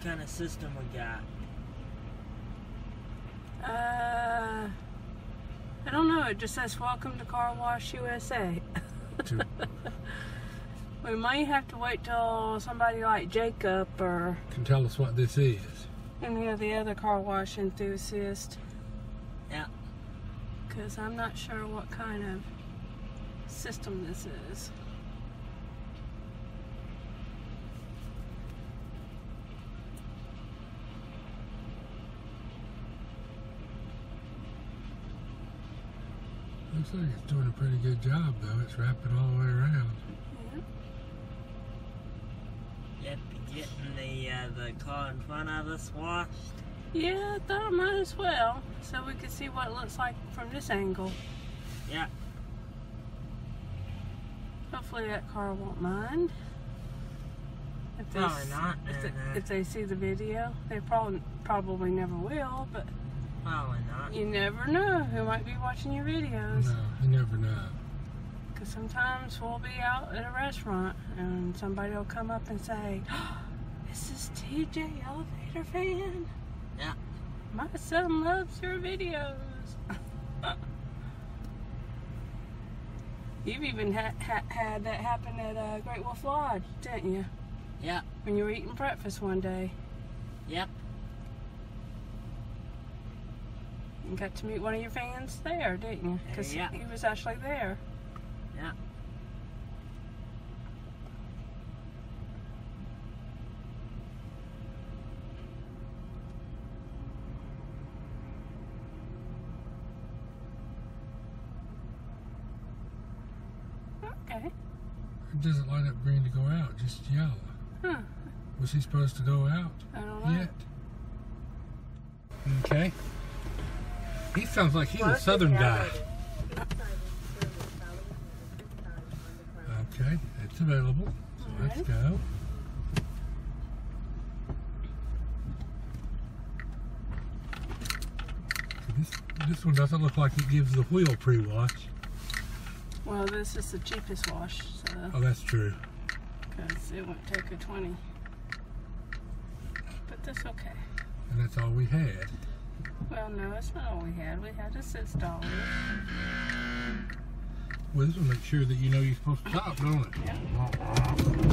kind of system we got? I don't know. It just says "Welcome to Car Wash USA." We might have to wait till somebody like Jacob or can tell us what this is. any of the other car wash enthusiasts. Yeah. Because I'm not sure what kind of system this is. Looks like it's doing a pretty good job, though. It's wrapping all the way around. Yep, getting the car in front of us washed. Yeah, I thought I might as well, so we could see what it looks like from this angle. Yeah. Hopefully that car won't mind. If they, Probably not. If they see the video, they probably never will, but Probably not. you never know who might be watching your videos. No, you never know. Because sometimes we'll be out at a restaurant and somebody will come up and say, oh, "This is TJElevatorfan. Yeah. My son loves your videos." You've even had that happen at Great Wolf Lodge, didn't you? Yep. When you were eating breakfast one day. Yep. You got to meet one of your fans there, didn't you? Because Yeah. he was actually there. Yeah. Okay. It doesn't light up green to go out, just yellow. Huh. Was he supposed to go out I don't know. yet? Okay. He sounds like he's a southern guy. Okay, it's available. So let's go. This one doesn't look like it gives the wheel pre-wash. Well, this is the cheapest wash, so. Oh, that's true. Because it won't take a 20. But that's okay. And that's all we had. Well, no, it's not all we had. We had a $6. Well, this will make sure that you know you're supposed to stop, don't it? Yeah.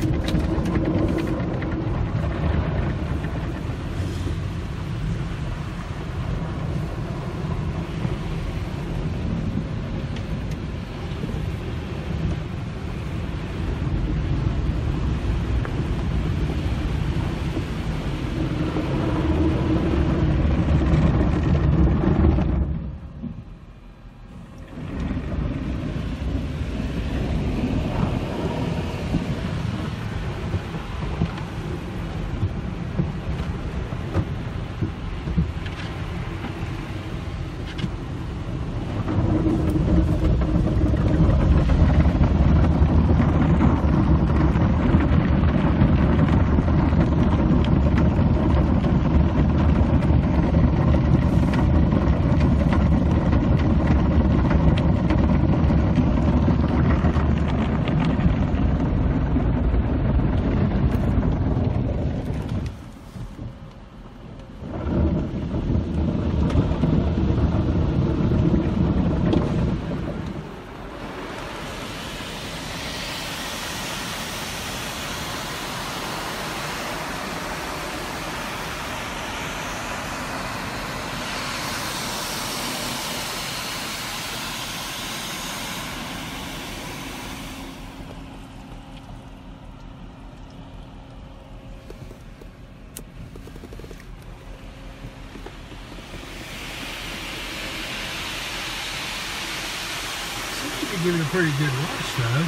You're giving a pretty good wash, though.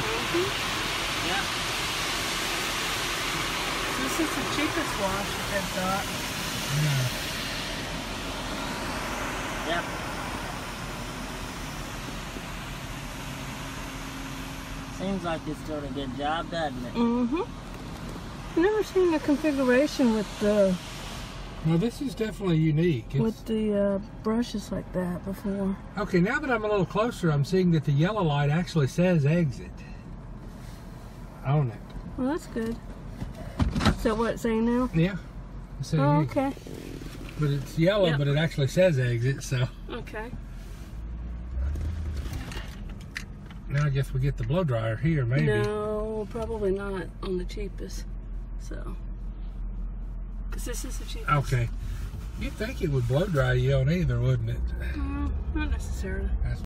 Yep. This is the cheapest wash that they've got. Yeah. Yep. Seems like it's doing a good job, doesn't it? Mm-hmm. I've never seen a configuration with the Well, this is definitely unique. with the brushes like that before. Okay, now that I'm a little closer, I'm seeing that the yellow light actually says exit on it. Well, that's good. Is that what it's saying now? Yeah. So Oh, okay. But it's yellow, Yep. but it actually says exit, so. Okay. Now I guess we get the blow dryer here, maybe. No, probably not on the cheapest. So, because this is the cheapest. Okay. You'd think it would blow dry you on either, wouldn't it? Not necessarily. That's